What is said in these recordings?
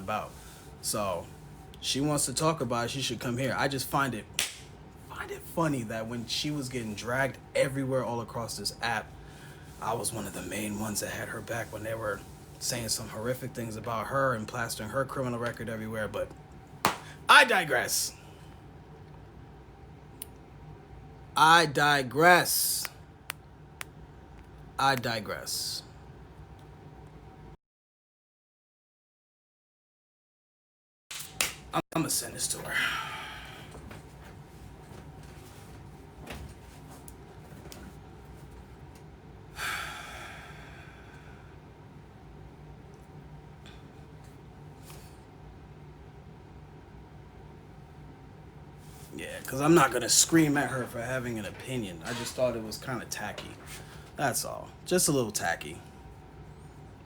about. So she wants to talk about it, she should come here. I just find it funny that when she was getting dragged everywhere all across this app, I was one of the main ones that had her back when they were saying some horrific things about her and plastering her criminal record everywhere. But I digress. I digress. I digress. I'm gonna send this to her. Yeah, because I'm not gonna scream at her for having an opinion. I just thought it was kind of tacky. That's all. Just a little tacky.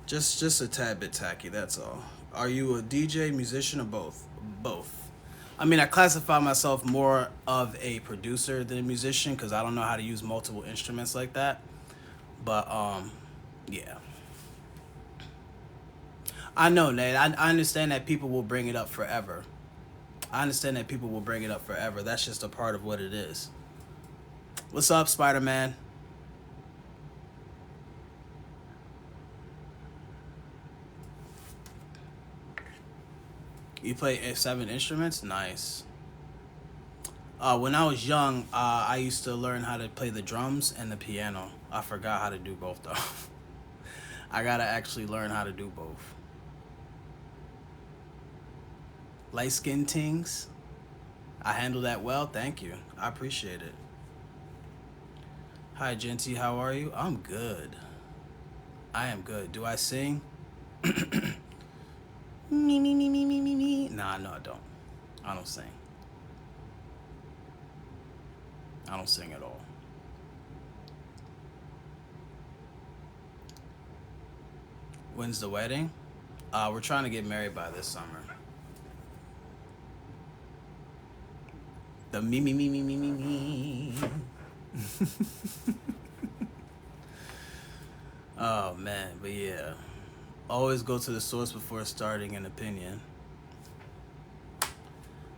Just a tad bit tacky. That's all. Are you a DJ, musician, or both? Both. I mean, I classify myself more of a producer than a musician because I don't know how to use multiple instruments like that. But yeah. I know, Nate. I understand that people will bring it up forever. That's just a part of what it is. What's up, Spider-Man? You play 7 instruments? Nice. When I was young, I used to learn how to play the drums and the piano. I forgot how to do both, though. I gotta actually learn how to do both. Light skin tings. I handle that well. Thank you. I appreciate it. Hi, Genty. How are you? I'm good. I am good. Do I sing? Me. Nah, no, I don't. I don't sing. I don't sing at all. When's the wedding? We're trying to get married by this summer. The me. Oh man, but yeah. Always go to the source before starting an opinion.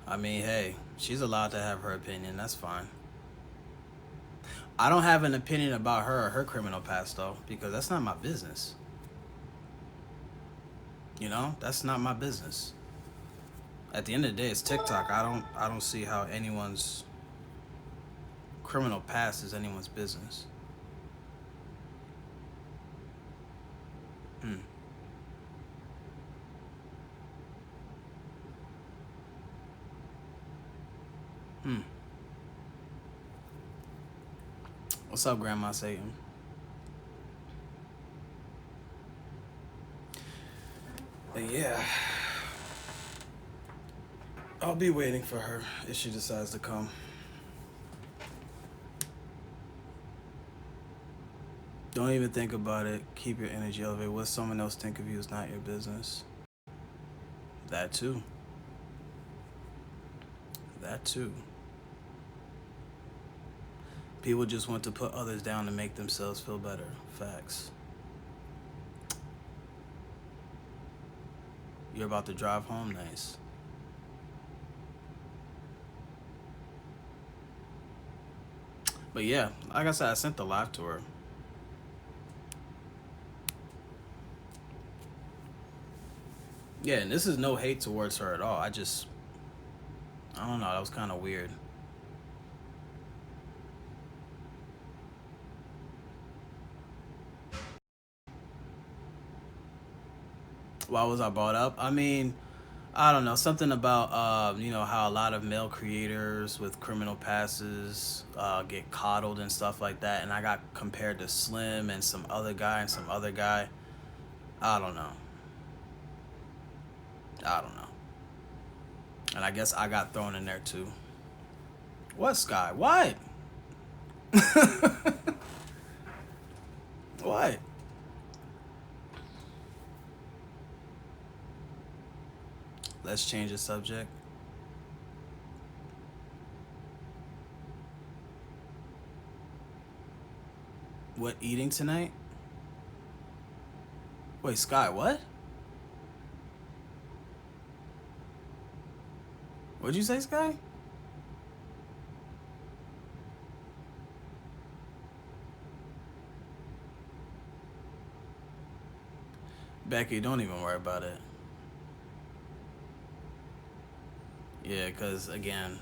I mean, hey, she's allowed to have her opinion. That's fine. I don't have an opinion about her or her criminal past though, because that's not my business. You know, that's not my business. At the end of the day, it's TikTok. I don't see how anyone's criminal past is anyone's business. What's up, Grandma Satan? But yeah, I'll be waiting for her if she decides to come. Don't even think about it. Keep your energy elevated. What someone else think of you is not your business. That too. People just want to put others down to make themselves feel better. Facts. You're about to drive home? Nice. But yeah, like I said, I sent the live to her. Yeah, and this is no hate towards her at all. I don't know, that was kind of weird. Why was I brought up? I mean, I don't know, something about how a lot of male creators with criminal passes get coddled and stuff like that, and I got compared to Slim and some other guy. I don't know. And I guess I got thrown in there too. What, Sky? What? What? Let's change the subject. What, eating tonight? Wait, Sky, what? What'd you say, Sky? Becky, don't even worry about it. Yeah, because again,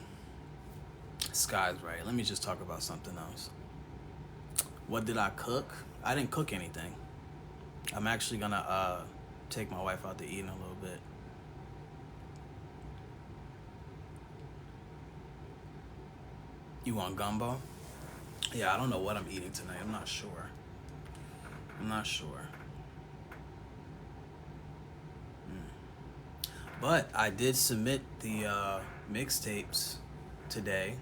Sky's right. Let me just talk about something else. What did I cook? I didn't cook anything. I'm actually gonna take my wife out to eat in a little bit. You want gumbo? Yeah, I don't know what I'm eating tonight. I'm not sure. But I did submit the mixtapes today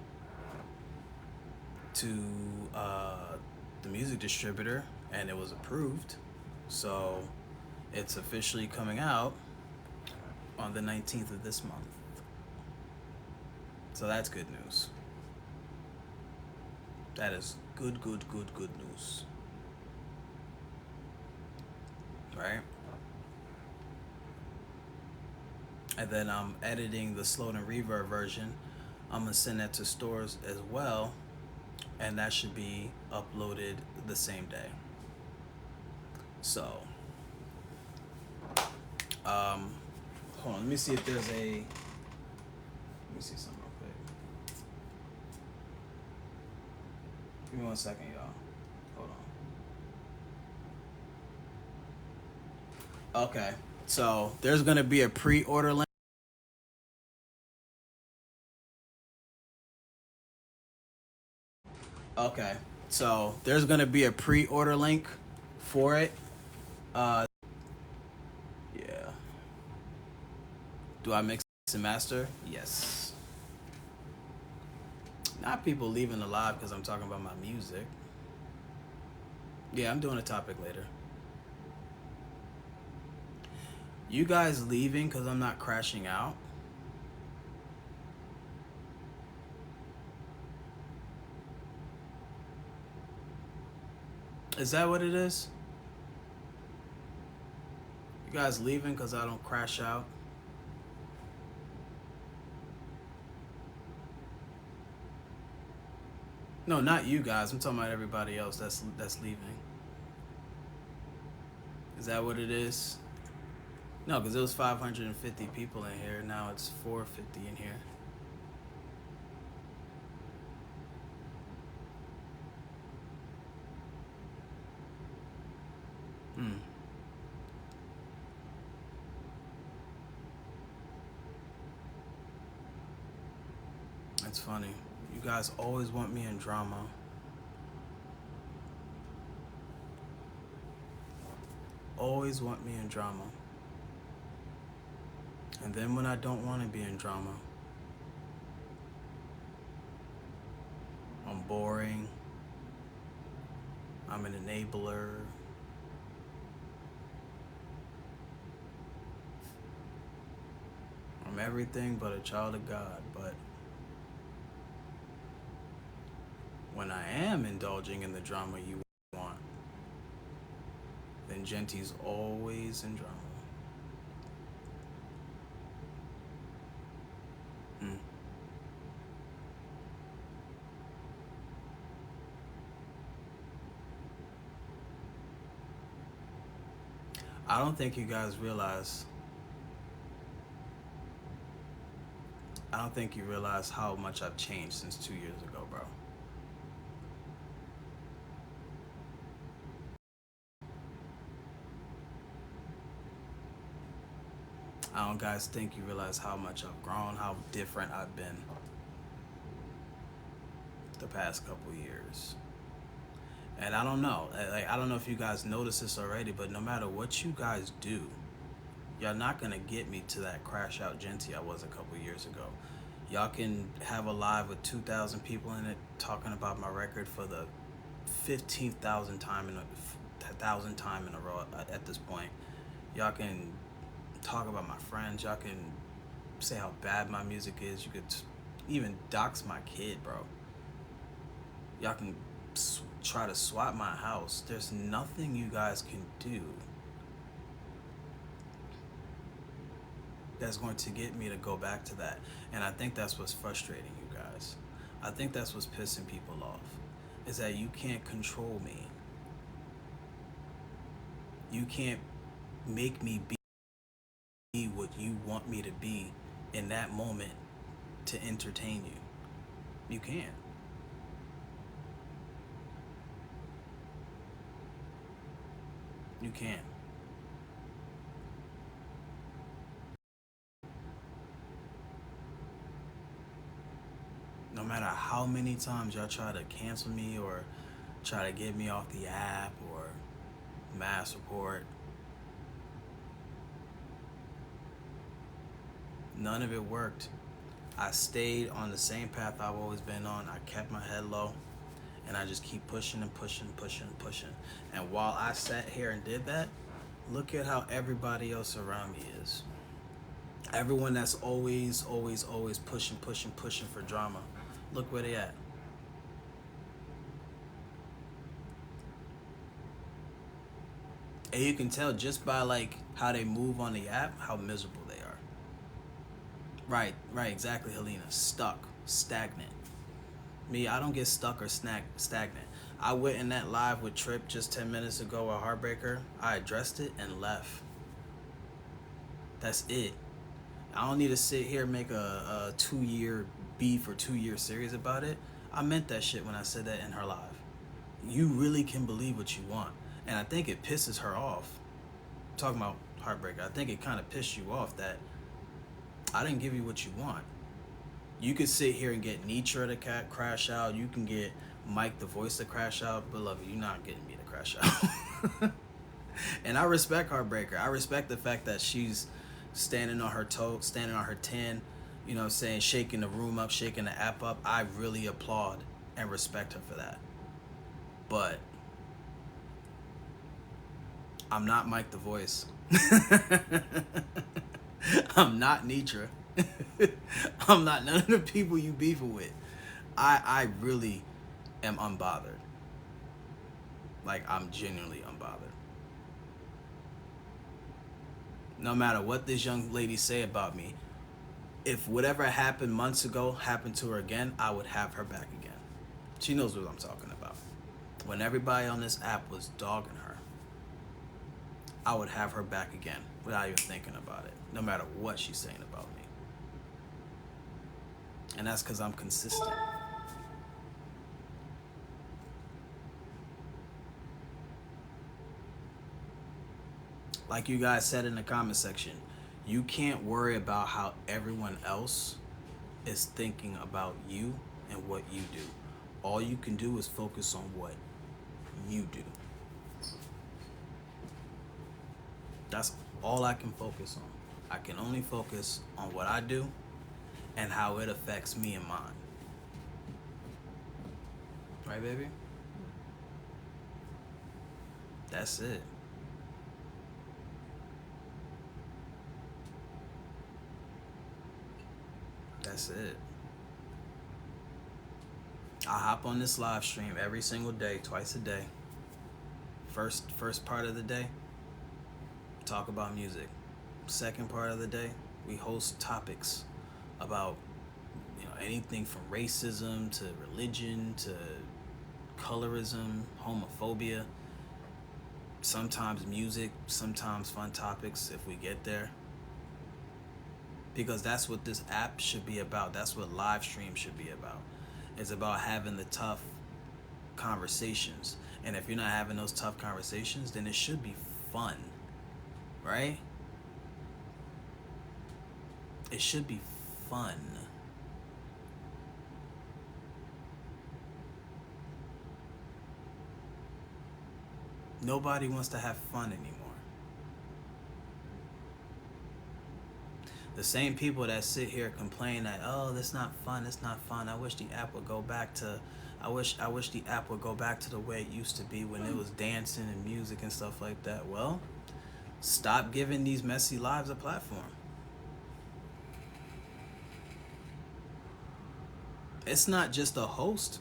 to the music distributor, and it was approved. So it's officially coming out on the 19th of this month. So that's good news. That is good news. Right? And then I'm editing the slowed and reverb version. I'm gonna send that to stores as well, and that should be uploaded the same day. So, hold on. Let me see if there's a. Let me see something real quick. Give me 1 second, y'all. Hold on. Okay, so there's gonna be a pre-order link. Okay, so there's gonna be a pre-order link for it. Yeah. Do I mix and master? Yes. Not people leaving the live because I'm talking about my music. Yeah, I'm doing a topic later. You guys leaving because I'm not crashing out? Is that what it is? You guys leaving because I don't crash out? No, not you guys. I'm talking about everybody else that's leaving. Is that what it is? No, because it was 550 people in here. Now it's 450 in here. That's funny. You guys always want me in drama. Always want me in drama. And then when I don't want to be in drama, I'm boring. I'm an enabler. I'm everything but a child of God. But when I am indulging in the drama you want, then Genti's always in drama. I don't think you guys realize. I don't think you realize how much I've changed since 2 years ago, bro. I don't guys think you realize how much I've grown, how different I've been the past couple years. And I don't know, like, I don't know if you guys noticed this already, but no matter what you guys do, y'all not gonna get me to that crash out Genty I was a couple years ago. Y'all can have a live with 2,000 people in it talking about my record for the 15,000th time in a row at this point. Y'all can talk about my friends. Y'all can say how bad my music is. You could even dox my kid, bro. Y'all can try to swap my house. There's nothing you guys can do that's going to get me to go back to that. And I think that's what's frustrating you guys. I think that's what's pissing people off, is that you can't control me. You can't make me be what you want me to be in that moment to entertain you. You can't. You can't. No matter how many times y'all try to cancel me or try to get me off the app or mass report, none of it worked. I stayed on the same path I've always been on. I kept my head low, and I just keep pushing and pushing, pushing, pushing. And while I sat here and did that, look at how everybody else around me is. Everyone that's always pushing, pushing, pushing for drama. Look where they at. And you can tell just by like how they move on the app, how miserable they are. Right, exactly, Helena. Stuck, stagnant. Me, I don't get stuck or stagnant. I went in that live with Trip just 10 minutes ago at Heartbreaker. I addressed it and left. That's it. I don't need to sit here and make a 2-year beef or 2-year series about it. I meant that shit when I said that in her live. You really can believe what you want. And I think it pisses her off. I'm talking about Heartbreaker. I think it kind of pissed you off that I didn't give you what you want. You could sit here and get Nitra to crash out. You can get Mike the voice to crash out. Beloved, you're not getting me to crash out. And I respect Heartbreaker. I respect the fact that she's standing on her toe, standing on her 10, you know what I'm saying, shaking the room up, shaking the app up. I really applaud and respect her for that. But I'm not Mike the voice. I'm not Nitra. I'm not none of the people you beefing with. I really am unbothered. Like, I'm genuinely unbothered. No matter what this young lady say about me, if whatever happened months ago happened to her again, I would have her back again. She knows what I'm talking about. When everybody on this app was dogging her, I would have her back again without even thinking about it, no matter what she's saying about me. And that's because I'm consistent. Like you guys said in the comment section, you can't worry about how everyone else is thinking about you and what you do. All you can do is focus on what you do. That's all I can focus on. I can only focus on what I do and how it affects me and mine. Right, baby? That's it. That's it. I hop on this live stream every single day, twice a day. First part of the day, talk about music. Second part of the day, we host topics about, you know, anything from racism to religion to colorism, homophobia. Sometimes music, sometimes fun topics if we get there. Because that's what this app should be about. That's what live stream should be about. It's about having the tough conversations. And if you're not having those tough conversations, then it should be fun, right? It should be fun. Nobody wants to have fun anymore. The same people that sit here complain that, oh, that's not fun, it's not fun. I wish the app would go back to the way it used to be when it was dancing and music and stuff like that. Well, stop giving these messy lives a platform. It's not just the host.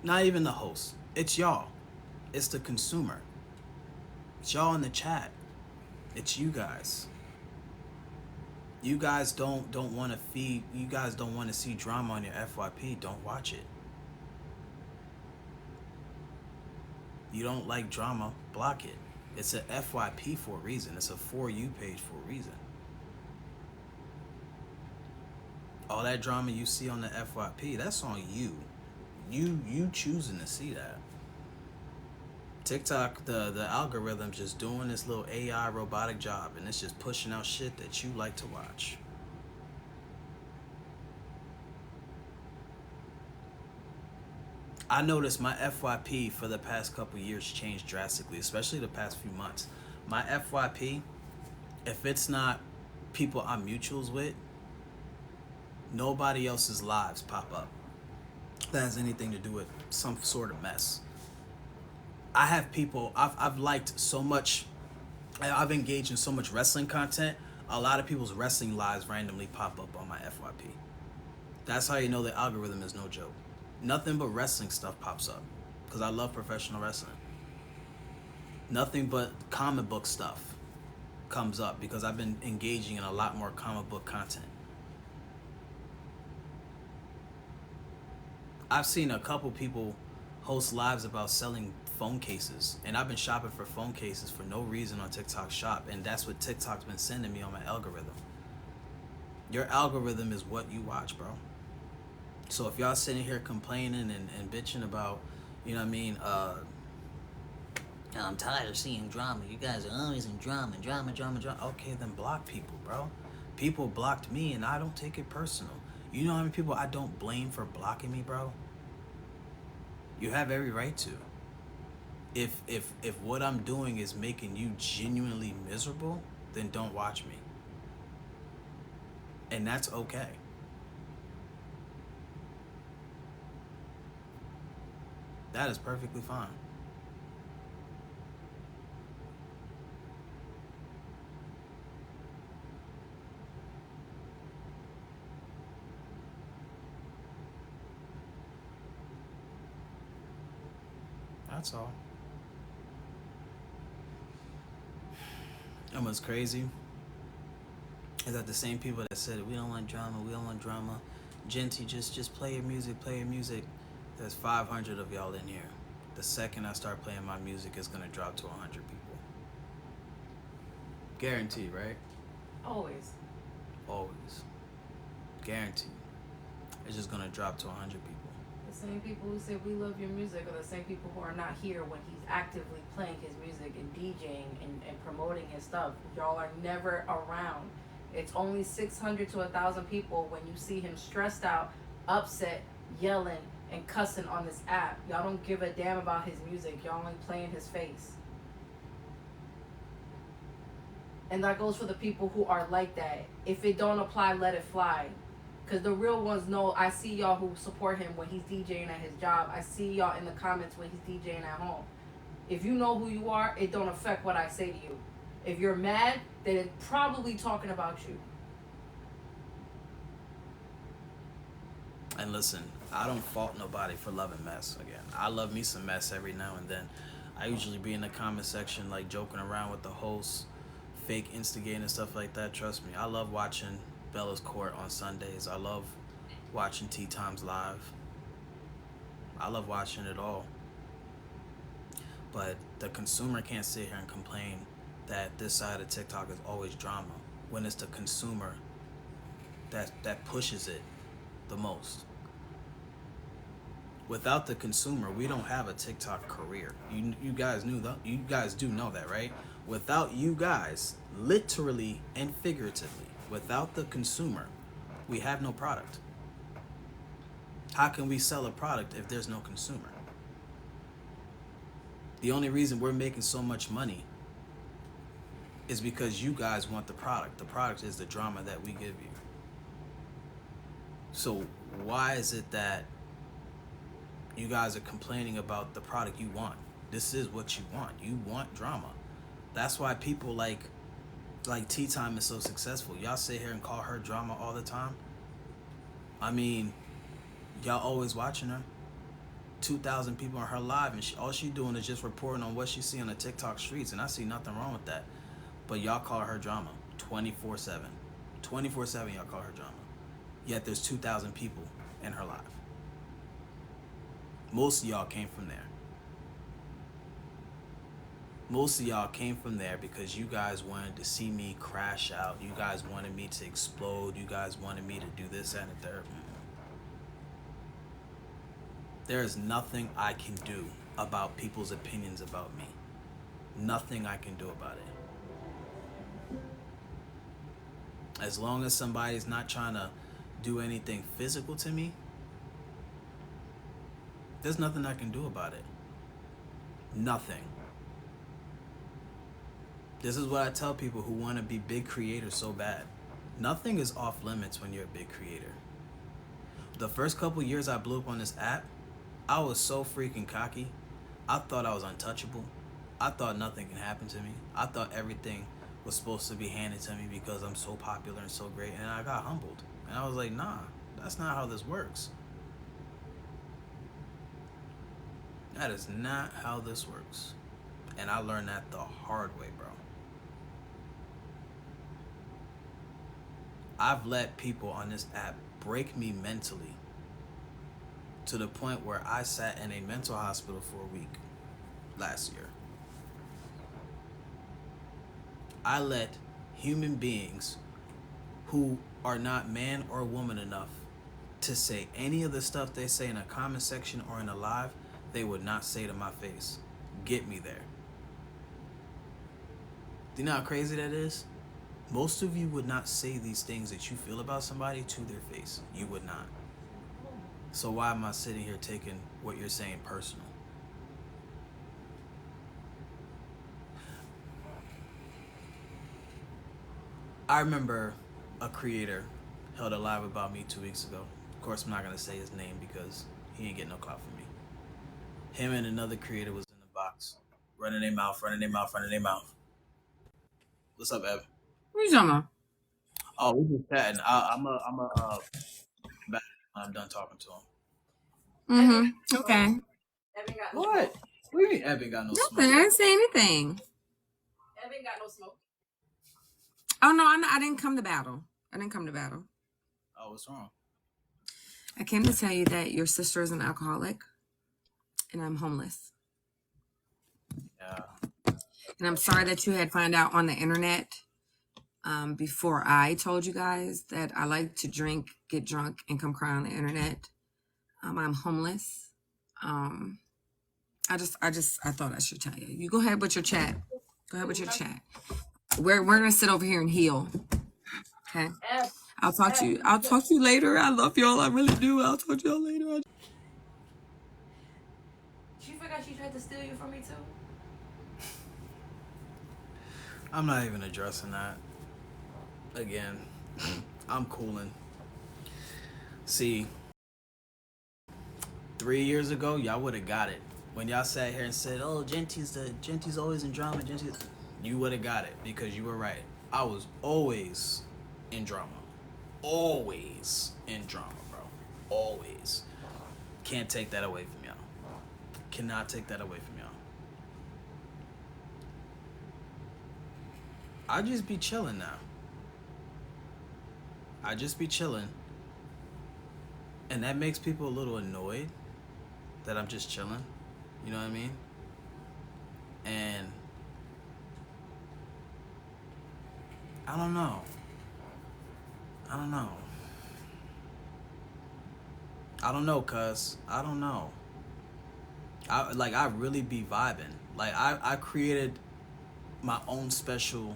Not even the host. It's y'all. It's the consumer. It's y'all in the chat. It's you guys. You guys don't want to feed. You guys don't want to see drama on your FYP. Don't watch it. You don't like drama, block it. It's a FYP for a reason. It's a For You page for a reason. All that drama you see on the FYP, that's on you. You choosing to see that. TikTok, the algorithm's just doing this little AI robotic job, and it's just pushing out shit that you like to watch. I noticed my FYP for the past couple years changed drastically, especially the past few months. My FYP, if it's not people I'm mutuals with, nobody else's lives pop up that has anything to do with some sort of mess. I have people, I've liked so much, I've engaged in so much wrestling content, a lot of people's wrestling lives randomly pop up on my FYP. That's how you know the algorithm is no joke. Nothing but wrestling stuff pops up because I love professional wrestling. Nothing but comic book stuff comes up because I've been engaging in a lot more comic book content. I've seen a couple people host lives about selling phone cases, and I've been shopping for phone cases for no reason on TikTok Shop, and that's what TikTok's been sending me on my algorithm. Your algorithm is what you watch, bro. So if y'all sitting here complaining and bitching about, you know what I mean, I'm tired of seeing drama. You guys are always in drama. Okay, then block people, bro. People blocked me, and I don't take it personal. You know how many people I don't blame for blocking me, bro? You have every right to. If what I'm doing is making you genuinely miserable, then don't watch me. And that's okay. That is perfectly fine. That's all. And what's crazy is that the same people that said we don't want drama, Genty, just play your music. There's 500 of y'all in here. The second I start playing my music, it's gonna drop to 100 people. Guaranteed, right? Always. Guaranteed. It's just gonna drop to 100 people. The same people who say we love your music are the same people who are not here when he's actively playing his music and DJing and promoting his stuff. Y'all are never around. It's only 600 to 1,000 people when you see him stressed out, upset, yelling, and cussing on this app. Y'all don't give a damn about his music. Y'all only play in his face. And that goes for the people who are like that. If it don't apply, let it fly. Because the real ones know. I see y'all who support him when he's DJing at his job. I see y'all in the comments when he's DJing at home. If you know who you are, it don't affect what I say to you. If you're mad, then it's probably talking about you. And listen, I don't fault nobody for loving mess. Again, I love me some mess every now and then. I usually be in the comment section like joking around with the hosts, fake instigating and stuff like that. Trust me, I love watching Bella's Court on Sundays. I love watching Tea Times Live. I love watching it all. But the consumer can't sit here and complain that this side of TikTok is always drama when it's the consumer that pushes it the most. Without the consumer, we don't have a TikTok career. You guys knew that. You guys do know that, right? Without you guys, literally and figuratively, without the consumer, we have no product. How can we sell a product if there's no consumer? The only reason we're making so much money is because you guys want the product. The product is the drama that we give you. So why is it that you guys are complaining about the product you want? This is what you want. You want drama. That's why people like Tea Time is so successful. Y'all sit here and call her drama all the time. I mean, y'all always watching her. 2,000 people on her live, and all she doing is just reporting on what she see on the TikTok streets, and I see nothing wrong with that. But y'all call her drama 24/7. 24/7 y'all call her drama. Yet there's 2,000 people in her life. Most of y'all came from there. Most of y'all came from there because you guys wanted to see me crash out. You guys wanted me to explode. You guys wanted me to do this and the third. There is nothing I can do about people's opinions about me. Nothing I can do about it. As long as somebody's not trying to do anything physical to me, there's nothing I can do about it. Nothing. This is what I tell people who want to be big creators so bad. Nothing is off limits when you're a big creator. The first couple years I blew up on this app, I was so freaking cocky. I thought I was untouchable. I thought nothing can happen to me. I thought everything was supposed to be handed to me because I'm so popular and so great. And I got humbled. And I was like, nah, that's not how this works. That is not how this works. And I learned that the hard way, bro. I've let people on this app break me mentally to the point where I sat in a mental hospital for a week last year. I let human beings who are not man or woman enough to say any of the stuff they say in a comment section or in a live, they would not say to my face. Get me there. Do you know how crazy that is? Most of you would not say these things that you feel about somebody to their face. You would not. So why am I sitting here taking what you're saying personal? I remember a creator held a live about me 2 weeks ago. Of course, I'm not going to say his name because he ain't getting no clout from me. Him and another creator was in the box, running their mouth. What's up, Ev? What are you talking about? Oh, we just chatting. I'm back when I'm done talking to him. Okay. Evan got no What? smoke. What do you mean Evan got no Nothing. smoke? I didn't say anything. Evan got no smoke. Oh no, I didn't come to battle. Oh, what's wrong? I came to tell you that your sister is an alcoholic, and I'm homeless. Yeah. And I'm sorry that you had found out on the internet before I told you guys that I like to drink, get drunk, and come cry on the internet. I'm homeless. I thought I should tell you. You go ahead with your chat. We're gonna sit over here and heal. Okay. I'll talk to you later. I love y'all. I really do. I'll talk to y'all later. She forgot she tried to steal you from me too. I'm not even addressing that. Again, I'm cooling. See, 3 years ago, y'all would have got it. When y'all sat here and said, oh, Genty's always in drama, you would have got it because you were right. I was always in drama. Always in drama, bro. Always. Can't take that away from y'all. Cannot take that away from y'all. I just be chilling now. And that makes people a little annoyed that I'm just chilling. You know what I mean? And I don't know, cuz. I don't know. I really be vibing. Like, I created my own special,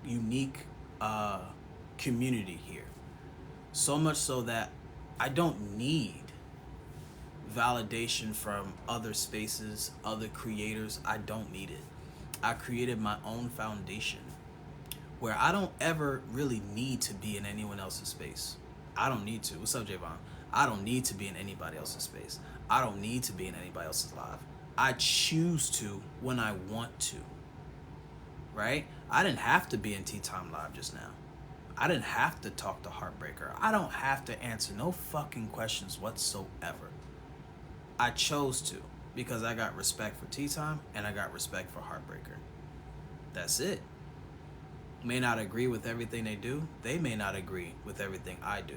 unique community here. So much so that I don't need validation from other spaces, other creators. I don't need it. I created my own foundation where I don't ever really need to be in anyone else's space. I don't need to. What's up, Javon? I don't need to be in anybody else's space. I don't need to be in anybody else's live. I choose to when I want to. Right? I didn't have to be in Tea Time Live just now. I didn't have to talk to Heartbreaker. I don't have to answer no fucking questions whatsoever. I chose to because I got respect for Tea Time and I got respect for Heartbreaker. That's it. may not agree with everything they do. They may not agree with everything I do.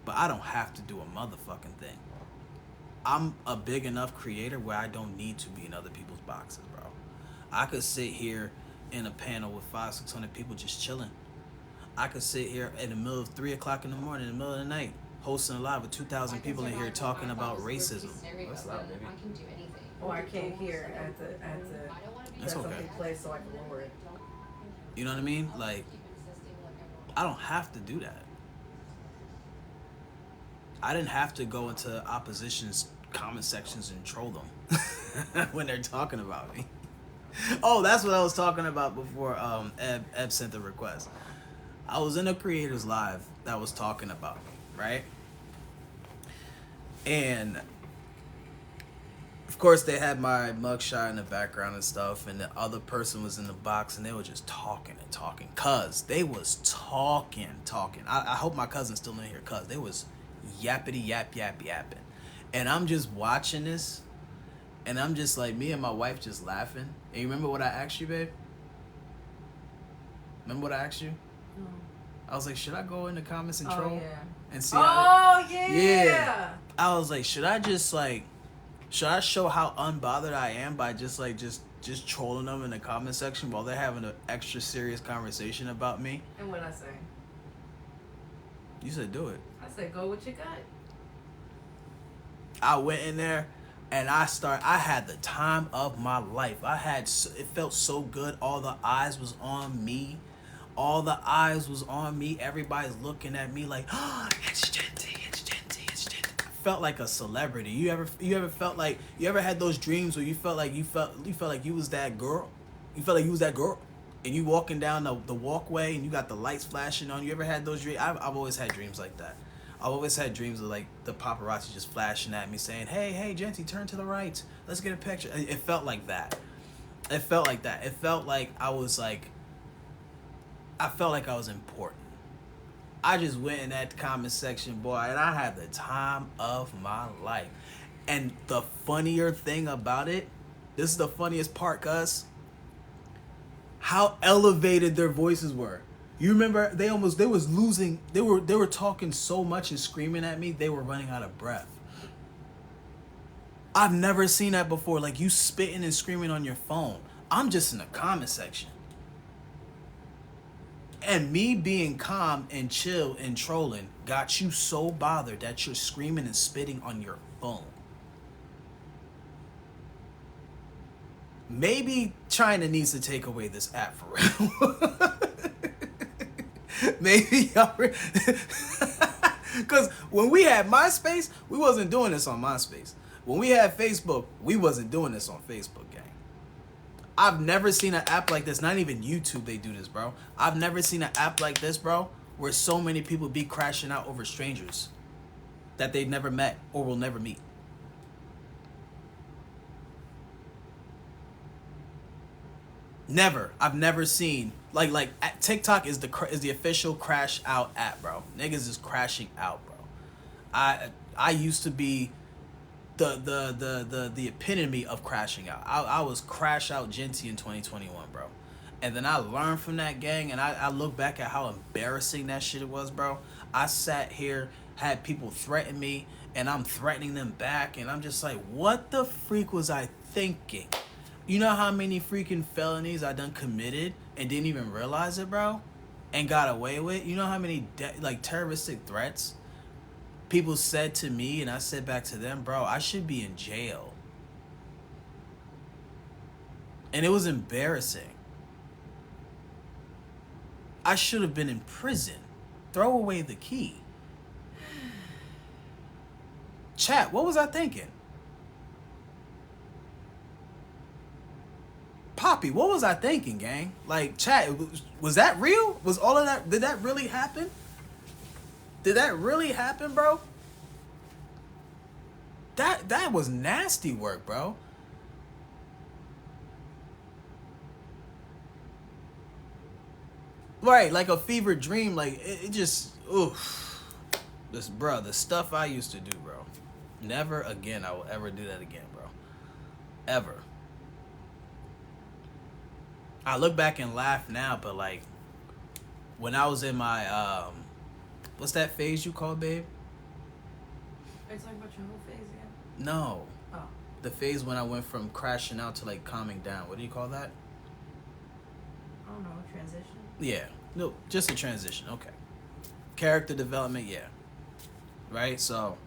But I don't have to do a motherfucking thing. I'm a big enough creator where I don't need to be in other people's boxes, bro. I could sit here in a panel with 500-600 people just chilling. I could sit here in the middle of 3 o'clock in the morning, in the middle of the night, hosting a live with 2,000 people in here talking about racism. What's up, baby? I can do anything. Oh, I can't hear at the That's okay. something plays, so I can lower it. You know what I mean? Like, I don't have to do that. I didn't have to go into opposition's comment sections and troll them when they're talking about me. Oh, that's what I was talking about before Eb sent the request. I was in a creators live that was talking about me, right? And of course they had my mugshot in the background and stuff, and the other person was in the box, and they were just talking and talking, cuz they was talking. I hope my cousin's still in here, cuz they was yappity yapping. And I'm just watching this, and I'm just like, me and my wife just laughing. And you remember what I asked you, babe? Remember what I asked you? No. I was like, should I go in the comments and Oh, troll? yeah. And see Yeah. I was like, should I show how unbothered I am by just trolling them in the comment section while they're having an extra serious conversation about me? And what I say? You said do it. I said go with your gut. I went in there and I had the time of my life. It felt so good. All the eyes was on me. Everybody's looking at me like, oh, it's Genty. I felt like a celebrity. You ever felt like, you ever had those dreams where you felt like you was that girl? You felt like you was that girl, and you walking down the walkway and you got the lights flashing on you. You ever had those dreams? I've always had dreams like that. I've always had dreams of like the paparazzi just flashing at me saying, hey, Genty, turn to the right. Let's get a picture. It felt like that. It felt like I was important. I just went in that comment section, boy, and I had the time of my life. And the funnier thing about it, this is the funniest part, cuz, how elevated their voices were. You remember they were talking so much and screaming at me, they were running out of breath. I've never seen that before. Like, you spitting and screaming on your phone. I'm just in the comment section. And me being calm and chill and trolling got you so bothered that you're screaming and spitting on your phone. Maybe China needs to take away this app for real. Maybe y'all, because when we had MySpace, we wasn't doing this on MySpace. When we had Facebook, we wasn't doing this on Facebook, gang. I've never seen an app like this. Not even YouTube, they do this, bro. I've never seen an app like this, bro, where so many people be crashing out over strangers that they've never met or will never meet. Never. I've never seen like TikTok is the official crash out app, bro. Niggas is crashing out, bro. I used to be the epitome of crashing out. I was crash out Genty in 2021, bro. And then I learned from that, gang, and I look back at how embarrassing that shit was, bro. I sat here, had people threaten me, and I'm threatening them back, and I'm just like, what the freak was I thinking? You know how many freaking felonies I done committed and didn't even realize it, bro? And got away with? You know how many terroristic threats people said to me and I said back to them, bro, I should be in jail. And it was embarrassing. I should have been in prison. Throw away the key. Chat, what was I thinking? Poppy, what was I thinking, gang? Like, chat, was that real? Was all of that, did that really happen? Did that really happen, bro? That was nasty work, bro. Right, like a fever dream, like, it just, oof. This, bro, the stuff I used to do, bro. Never again I will ever do that again, bro. Ever. I look back and laugh now, but like when I was in my what's that phase you call, babe? Are you talking about your whole phase again? No. Oh. The phase when I went from crashing out to like calming down. What do you call that? I don't know, transition? Yeah. No, just a transition. Okay. Character development, yeah. Right? So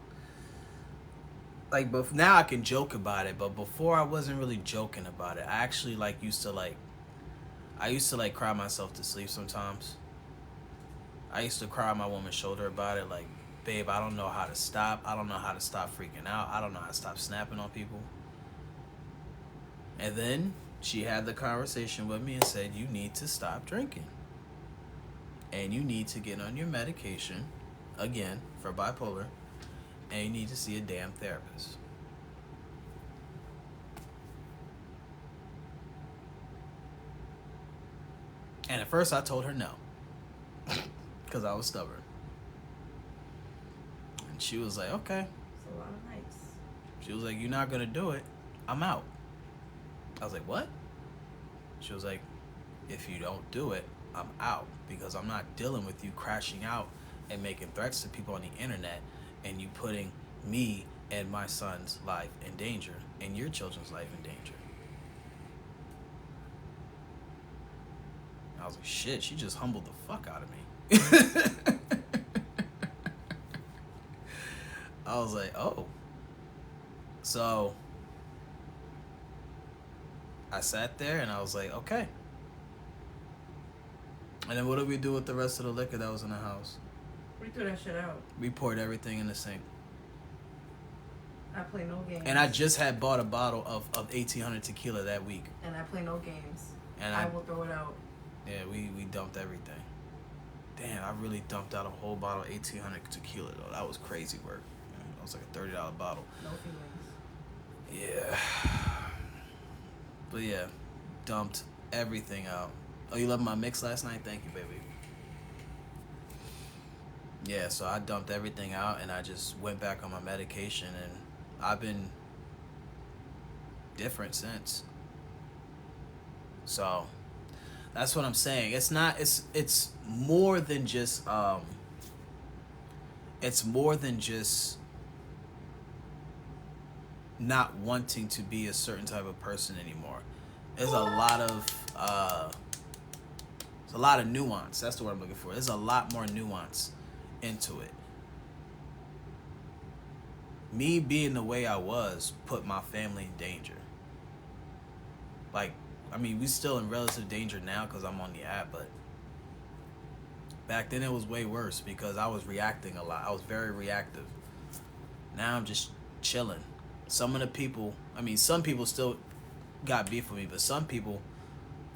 like, but now I can joke about it, but before I wasn't really joking about it. I actually used to cry myself to sleep sometimes. I used to cry on my woman's shoulder about it, like, babe, I don't know how to stop. I don't know how to stop freaking out. I don't know how to stop snapping on people. And then she had the conversation with me and said, you need to stop drinking. And you need to get on your medication, again, for bipolar, and you need to see a damn therapist. And at first I told her no, because I was stubborn. And she was like, okay. It's a lot of nights. She was like, you're not going to do it. I'm out. I was like, what? She was like, if you don't do it, I'm out, because I'm not dealing with you crashing out and making threats to people on the internet and you putting me and my son's life in danger and your children's life in danger. I was like, shit, she just humbled the fuck out of me. I was like, oh. So I sat there and I was like, okay. And then what did we do with the rest of the liquor that was in the house? We threw that shit out. We poured everything in the sink. I play no games. And I just had bought a bottle of 1800 tequila that week. And I play no games. And I will throw it out. Yeah, we dumped everything. Damn, I really dumped out a whole bottle of 1800 tequila, though. That was crazy work. That was like a $30 bottle. No feelings. Yeah. But yeah, dumped everything out. Oh, you loved my mix last night? Thank you, baby. Yeah, so I dumped everything out and I just went back on my medication, and I've been different since. So that's what I'm saying. It's more than just not wanting to be a certain type of person anymore. There's a lot of nuance. That's the word I'm looking for. There's a lot more nuance into it. Me being the way I was put my family in danger. Like, I mean, we still in relative danger now because I'm on the app, but back then it was way worse because I was reacting a lot. I was very reactive. Now I'm just chilling. Some of the people, I mean, some people still got beef with me, but some people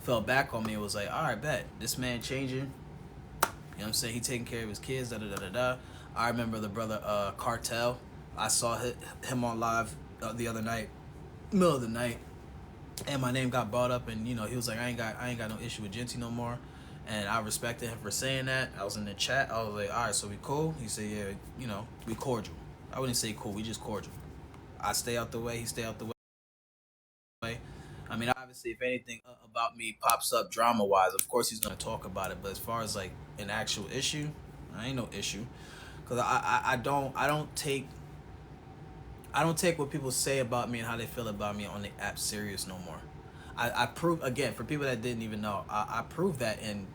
fell back on me and was like, all right, bet, this man changing. You know what I'm saying? He taking care of his kids, da-da-da-da-da. I remember the brother Cartel. I saw him on live the other night, middle of the night, and my name got brought up, and, you know, he was like, I ain't got no issue with Genty no more. And I respected him for saying that. I was in the chat. I was like, all right, so we cool? He said, yeah, you know, we cordial. I wouldn't say cool. We just cordial. I stay out the way. He stay out the way. I mean, obviously, if anything about me pops up drama-wise, of course he's going to talk about it. But as far as, like, an actual issue, I ain't no issue. Because I don't take what people say about me and how they feel about me on the app serious no more. I prove, again, for people that didn't even know, I proved that in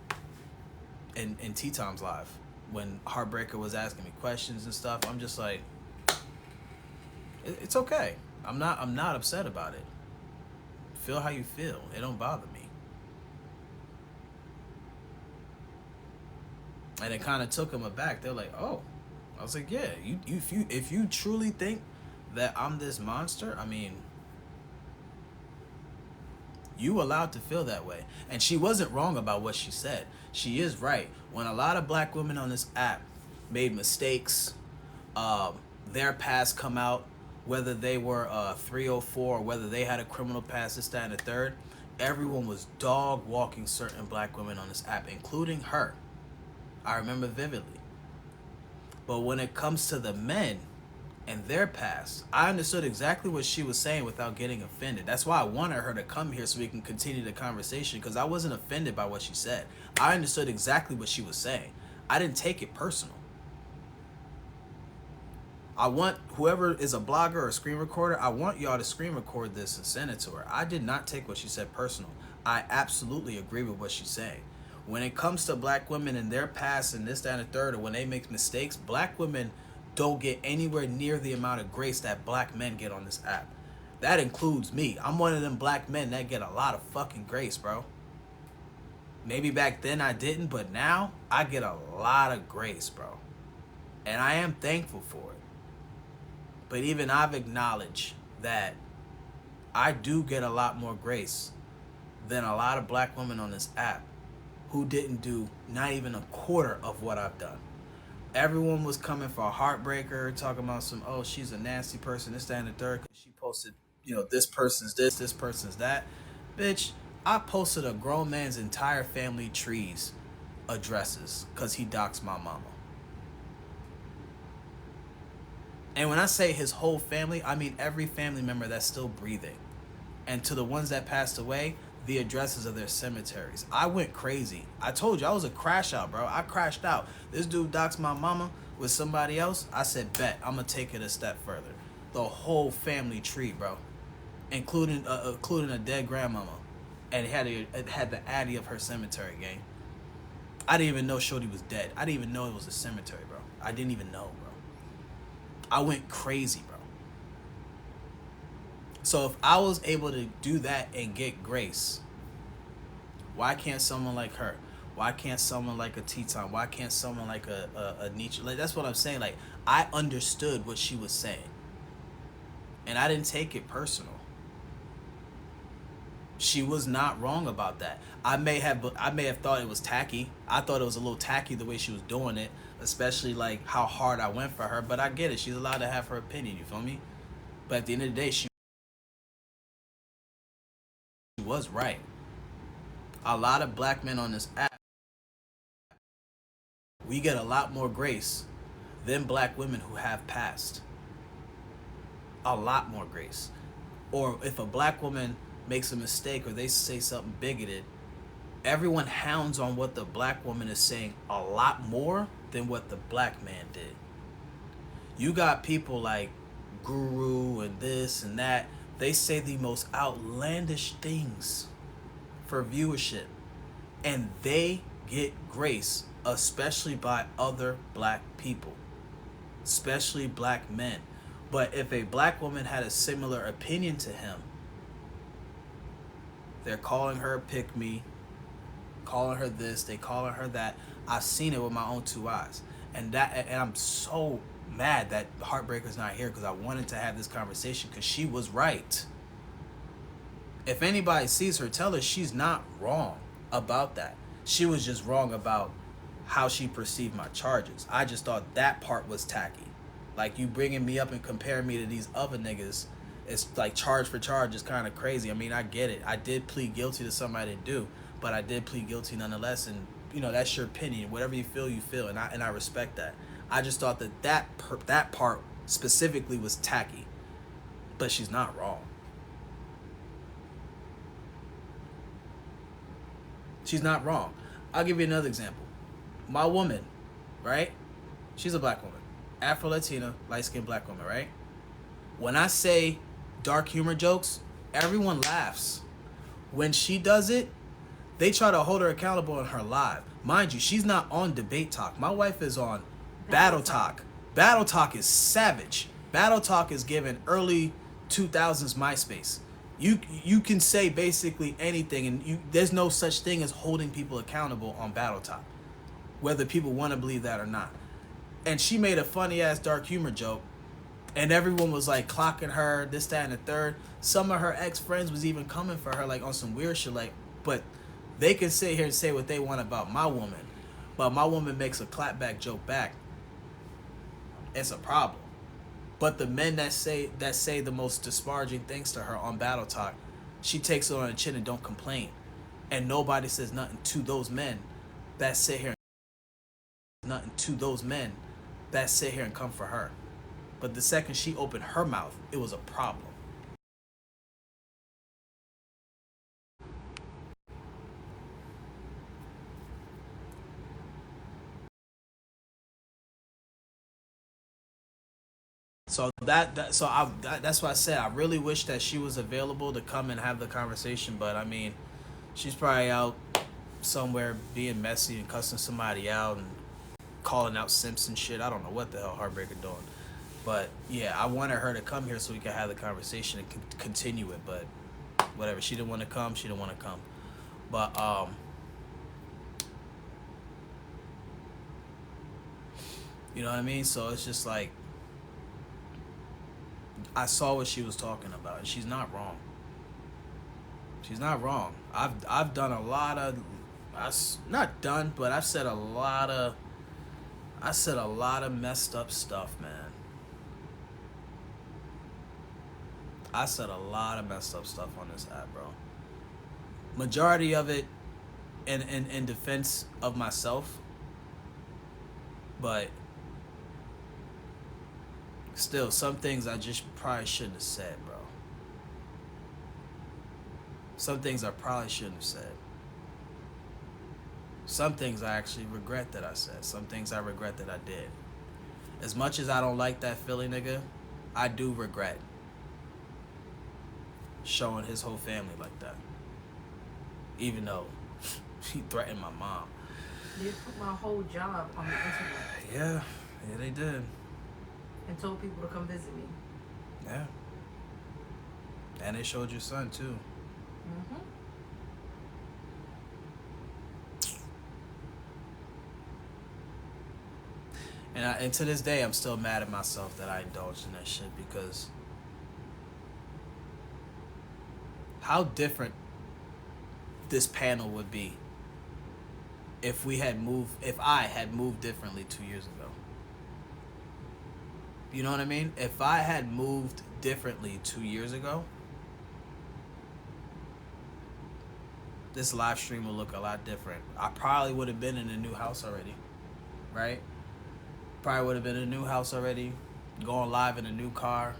T-Tom's live when Heartbreaker was asking me questions and stuff. I'm just like, it's okay. I'm not upset about it. Feel how you feel. It don't bother me. And it kind of took them aback. They're like, oh. I was like, yeah. If you truly think that I'm this monster, I mean, you allowed to feel that way. And she wasn't wrong about what she said. She is right. When a lot of black women on this app made mistakes, their past come out, whether they were 304 or whether they had a criminal past, this, that, and the third, everyone was dog walking certain black women on this app, including her. I remember vividly. But when it comes to the men, and their past. I understood exactly what she was saying without getting offended. That's why I wanted her to come here so we can continue the conversation, because I wasn't offended by what she said. I understood exactly what she was saying. I didn't take it personal. I want whoever is a blogger or a screen recorder, I want y'all to screen record this and send it to her. I did not take what she said personal. I absolutely agree with what she's saying. When it comes to black women and their past and this, that, and the third, or when they make mistakes, black women don't get anywhere near the amount of grace that black men get on this app. That includes me. I'm one of them black men that get a lot of fucking grace, bro. Maybe back then I didn't, but now I get a lot of grace, bro. And I am thankful for it. But even I've acknowledged that I do get a lot more grace than a lot of black women on this app who didn't do not even a quarter of what I've done. Everyone was coming for a heartbreaker, talking about some, oh, she's a nasty person, this, that, and the third, because she posted, this person's this person's that. Bitch, I posted a grown man's entire family tree's addresses because he doxed my mama. And when I say his whole family, I mean every family member that's still breathing. And to the ones that passed away, the addresses of their cemeteries. I went crazy. I told you, I was a crash out, bro. I crashed out. This dude doxed my mama with somebody else. I said, bet, I'm going to take it a step further. The whole family tree, bro. Including a dead grandmama. And it had the addy of her cemetery, gang. I didn't even know Shorty was dead. I didn't even know it was a cemetery, bro. I didn't even know, bro. I went crazy, bro. So if I was able to do that and get grace, why can't someone like her? Why can't someone like a Teton? Why can't someone like a Nietzsche? Like, that's what I'm saying. Like, I understood what she was saying. And I didn't take it personal. She was not wrong about that. I may have thought it was tacky. I thought it was a little tacky the way she was doing it, especially like how hard I went for her. But I get it. She's allowed to have her opinion. You feel me? But at the end of the day, she was right. A lot of black men on this app, we get a lot more grace than black women who have passed. A lot more grace. Or if a black woman makes a mistake or they say something bigoted, everyone hounds on what the black woman is saying a lot more than what the black man did. You got people like Guru and this and that. They say the most outlandish things for viewership, and they get grace, especially by other black people, especially black men. But if a black woman had a similar opinion to him, they're calling her a pick-me, calling her this, they calling her that. I've seen it with my own two eyes. And I'm so mad that Heartbreaker's not here, because I wanted to have this conversation, because she was right. If anybody sees her, tell her she's not wrong about that. She was just wrong about how she perceived my charges. I just thought that part was tacky. Like, you bringing me up and comparing me to these other niggas, it's like charge for charge is kind of crazy. I mean, I get it. I did plead guilty to something I didn't do, but I did plead guilty nonetheless. And that's your opinion. Whatever you feel, you feel, and I respect that. I just thought that part specifically was tacky, but she's not wrong. She's not wrong. I'll give you another example. My woman, right? She's a black woman, Afro-Latina, light-skinned black woman, right? When I say dark humor jokes, everyone laughs. When she does it, they try to hold her accountable on her live. Mind you, she's not on Debate Talk. My wife is on Battle Talk. Battle Talk is savage. Battle Talk is given early 2000s MySpace. You can say basically anything, and there's no such thing as holding people accountable on Battle Talk, whether people want to believe that or not. And she made a funny ass dark humor joke, and everyone was like clocking her, this, that, and the third. Some of her ex-friends was even coming for her like on some weird shit, like, but they can sit here and say what they want about my woman, but my woman makes a clapback joke back. It's a problem. But the men that say the most disparaging things to her on Battle Talk, she takes it on the chin and don't complain. And nobody says nothing to those men that sit here and come for her. But the second she opened her mouth, it was a problem. So that's why I said I really wish that she was available to come and have the conversation. But I mean, she's probably out somewhere being messy and cussing somebody out and calling out simps and shit. I don't know what the hell Heartbreaker doing. But yeah, I wanted her to come here so we could have the conversation and continue it. But whatever, she didn't want to come. She didn't want to come. But you know what I mean? So it's just like, I saw what she was talking about, and she's not wrong. She's not wrong. I've done a lot of, not done, but I've said a lot of messed up stuff, man. I said a lot of messed up stuff on this app, bro. Majority of it in defense of myself, but still, some things I just probably shouldn't have said, bro. Some things I probably shouldn't have said. Some things I actually regret that I said. Some things I regret that I did. As much as I don't like that Philly nigga, I do regret showing his whole family like that. Even though he threatened my mom. They put my whole job on the internet. Yeah, they did. And told people to come visit me. Yeah. And they showed your son too. Mm-hmm. And to this day, I'm still mad at myself that I indulged in that shit, because how different this panel would be if I had moved differently 2 years ago. You know what I mean? If I had moved differently 2 years ago, this live stream would look a lot different. I probably would have been in a new house already, right? Probably would have been in a new house already, going live in a new car,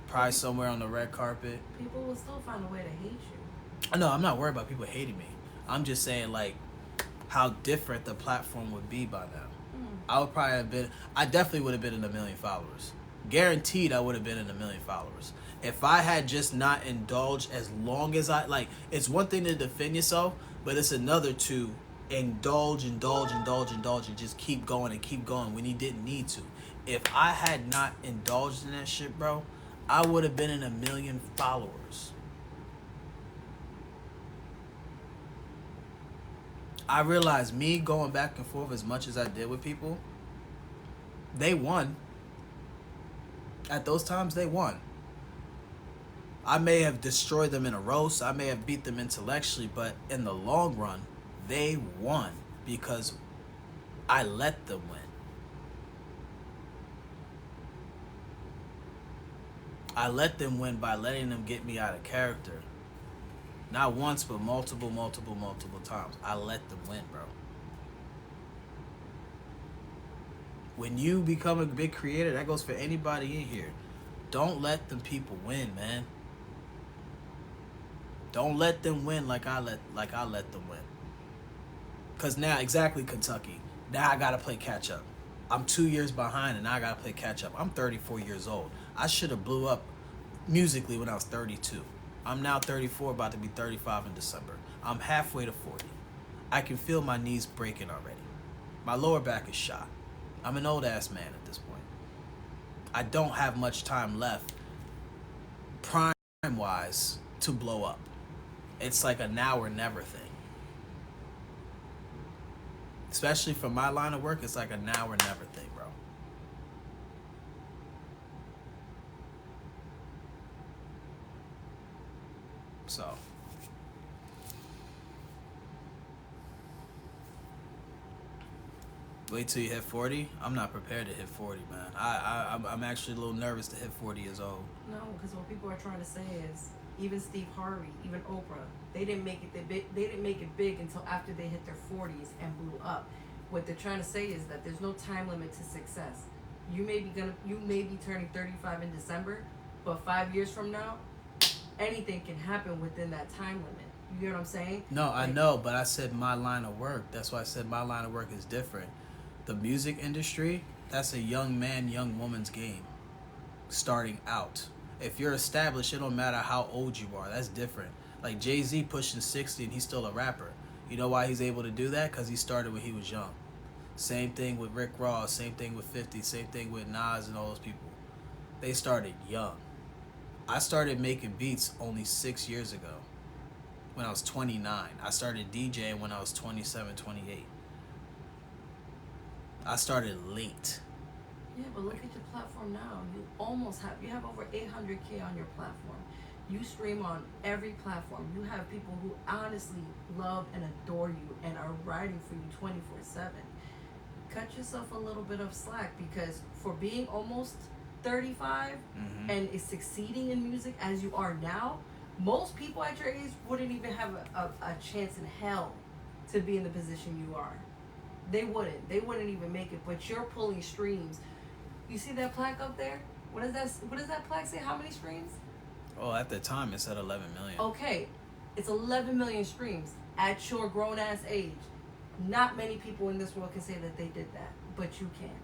probably somewhere on the red carpet. People will still find a way to hate you. No, I'm not worried about people hating me. I'm just saying, like, how different the platform would be by now. I definitely would have been in 1 million followers. Guaranteed I would have been in 1 million followers. If I had just not indulged as long as it's one thing to defend yourself, but it's another to indulge, and just keep going when you didn't need to. If I had not indulged in that shit, bro, I would have been in 1 million followers. I realized me going back and forth as much as I did with people, they won. At those times, they won. I may have destroyed them in a roast. I may have beat them intellectually, but in the long run, they won because I let them win. I let them win by letting them get me out of character. Not once, but multiple times. I let them win, bro. When you become a big creator, that goes for anybody in here. Don't let them people win, man. Don't let them win like I let them win. Cause now, exactly, Kentucky. Now I gotta play catch up. I'm 2 years behind, and now I gotta play catch up. I'm 34 years old. I should have blew up musically when I was 32. I'm now 34, about to be 35 in December. I'm halfway to 40. I can feel my knees breaking already. My lower back is shot. I'm an old ass man at this point. I don't have much time left, prime-wise, to blow up. It's like a now or never thing. Especially for my line of work, it's like a now or never thing, bro. So, wait till you hit 40. I'm not prepared to hit 40, man. I'm actually a little nervous to hit 40 years old. No, because what people are trying to say is, even Steve Harvey, even Oprah, they didn't make it big until after they hit their 40s and blew up. What they're trying to say is that there's no time limit to success. You may be turning 35 in December, but 5 years from now, anything can happen within that time limit. You get what I'm saying? No, I know, but I said my line of work. That's why I said my line of work is different. The music industry, that's a young man, young woman's game. Starting out. If you're established, it don't matter how old you are. That's different. Like Jay-Z pushing 60 and he's still a rapper. You know why he's able to do that? Because he started when he was young. Same thing with Rick Ross, same thing with 50, same thing with Nas and all those people. They started young. I started making beats only 6 years ago. When I was 29. I started DJing when I was 27, 28. I started late. Yeah, but look at your platform now. You have over 800K on your platform. You stream on every platform. You have people who honestly love and adore you and are writing for you 24/7. Cut yourself a little bit of slack, because for being almost 35 and is succeeding in music as you are now, most people at your age wouldn't even have a chance in hell to be in the position you are. They wouldn't even make it, but you're pulling streams. You see that plaque up there? What does that plaque say? How many streams? Oh, at the time it said 11 million. Okay, it's 11 million streams at your grown ass age. Not many people in this world can say that they did that, but you can.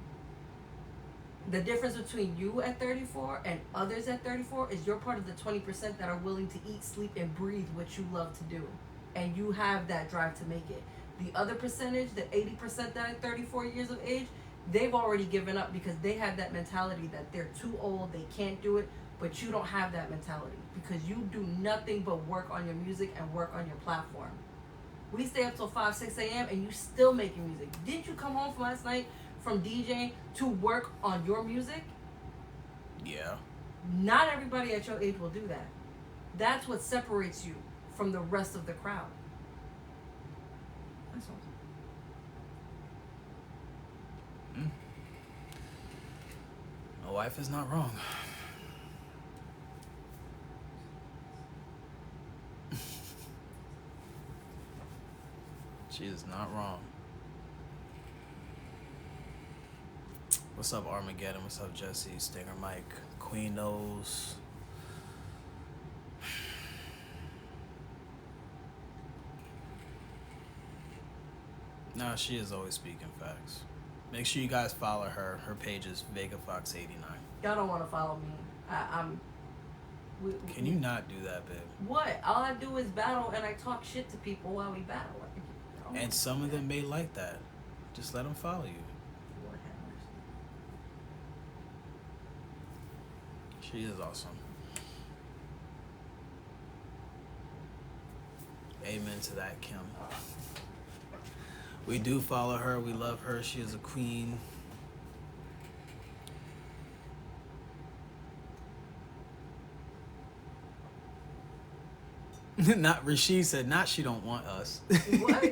The difference between you at 34 and others at 34 is you're part of the 20% that are willing to eat, sleep, and breathe what you love to do. And you have that drive to make it. The other percentage, the 80% that are 34 years of age, they've already given up because they have that mentality that they're too old, they can't do it. But you don't have that mentality because you do nothing but work on your music and work on your platform. We stay up till 5, 6 a.m. and you still making music. Didn't you come home from last night from DJing to work on your music? Yeah. Not everybody at your age will do that. That's what separates you from the rest of the crowd. That's all. My wife is not wrong. She is not wrong. What's up, Armageddon? What's up, Jesse? Stinger Mike. Queen knows. Nah, she is always speaking facts. Make sure you guys follow her. Her page is VegaFox89. Y'all don't want to follow me. Can you not do that, babe? What? All I do is battle and I talk shit to people while we battle. And some of them may like that. Just let them follow you. Lord have mercy. She is awesome. Amen to that, Kim. We do follow her. We love her. She is a queen. Not Rashid said, not she don't want us. What?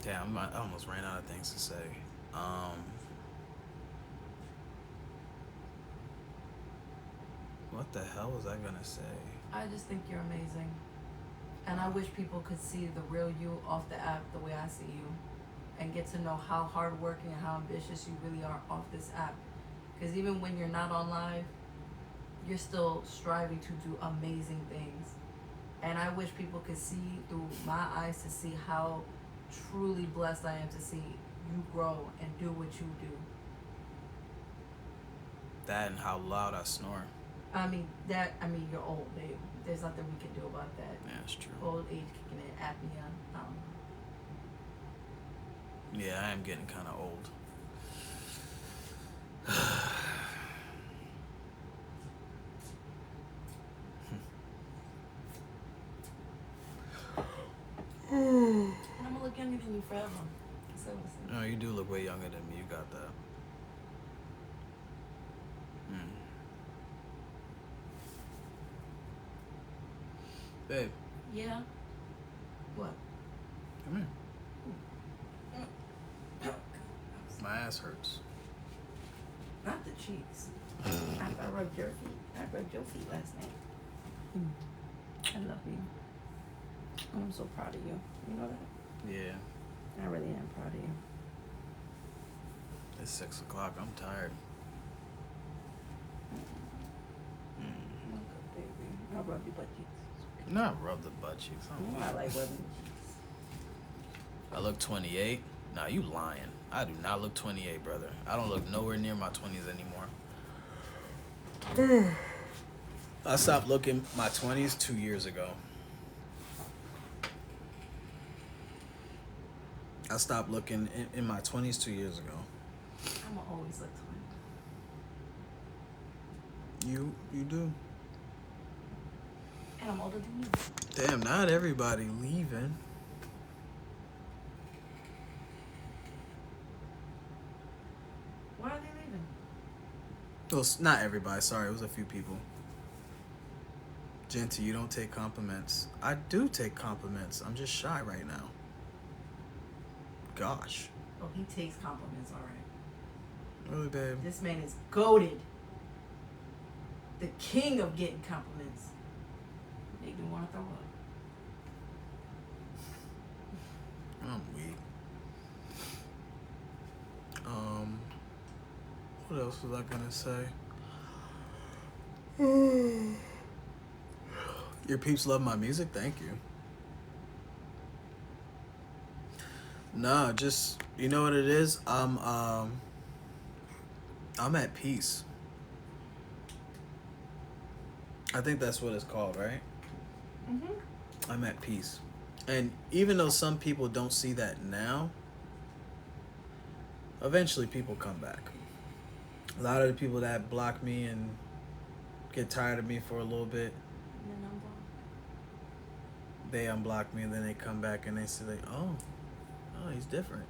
Damn, I almost ran out of things to say. What the hell was I gonna say? I just think you're amazing. And I wish people could see the real you off the app the way I see you. And get to know how hardworking and how ambitious you really are off this app. Because even when you're not on live, you're still striving to do amazing things. And I wish people could see through my eyes to see how truly blessed I am to see you grow and do what you do. That and how loud I snore. You're old, babe. There's nothing we can do about that. Yeah, that's true. Old age kicking in, apnea. Yeah, I am getting kind of old. And I'm gonna look younger than you forever. So No, you do look way younger than me. You got that. Babe. yeah. What? Come here. My ass hurts. Not the cheeks. I rubbed your feet. I rubbed your feet last night. I love you. And I'm so proud of you. You know that? Yeah. I really am proud of you. It's 6 o'clock. I'm tired. Okay, baby. I'll rub your butt cheeks. Not rub the butt cheeks. I like rubbing the cheeks. I look 28. Nah, you lying. I do not look 28, brother. I don't look nowhere near my 20s anymore. I stopped looking my 20s 2 years ago. I stopped looking in my 20s 2 years ago. I'm gonna always look 20. You do. And I'm older than you. Damn, not everybody leaving. Why are they leaving? Well, not everybody. Sorry, it was a few people. Genty, you don't take compliments. I do take compliments. I'm just shy right now. Gosh. Oh, he takes compliments, all right. Really, babe? This man is goated. The king of getting compliments. Make me want to throw up. I'm weak. What else was I gonna say? Your peeps love my music. Thank you. Nah, just you know what it is. I'm at peace. I think that's what it's called, right? Mm-hmm. I'm at peace. And even though some people don't see that now, eventually people come back. A lot of the people that block me and get tired of me for a little bit, And then I'm blocked. they unblock me and then they come back and they say, like, oh, he's different.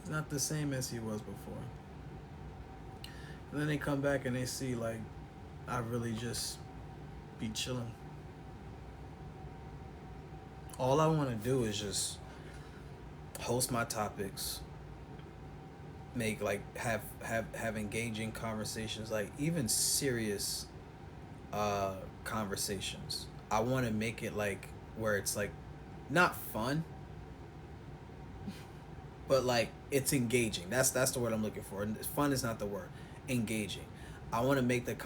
He's not the same as he was before. And then they come back and they see, like, I really just be chilling. All I want to do is just host my topics, make like have engaging conversations, like even serious conversations. I want to make it like where it's like not fun, but like it's engaging. That's the word I'm looking for. Fun is not the word. Engaging. I want to make the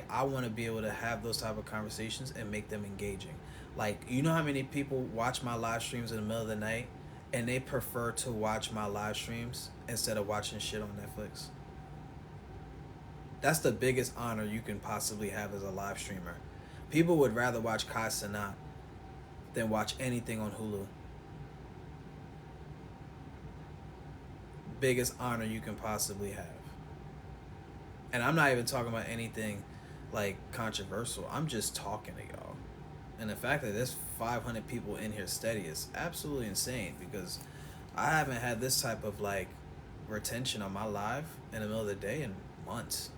I want to be able to have those type of conversations and make them engaging. Like, you know how many people watch my live streams in the middle of the night and they prefer to watch my live streams instead of watching shit on Netflix? That's the biggest honor you can possibly have as a live streamer. People would rather watch Kai Cenat than watch anything on Hulu. Biggest honor you can possibly have. And I'm not even talking about anything like controversial. I'm just talking to y'all. And the fact that there's 500 people in here steady is absolutely insane, because I haven't had this type of like retention on my live in the middle of the day in months.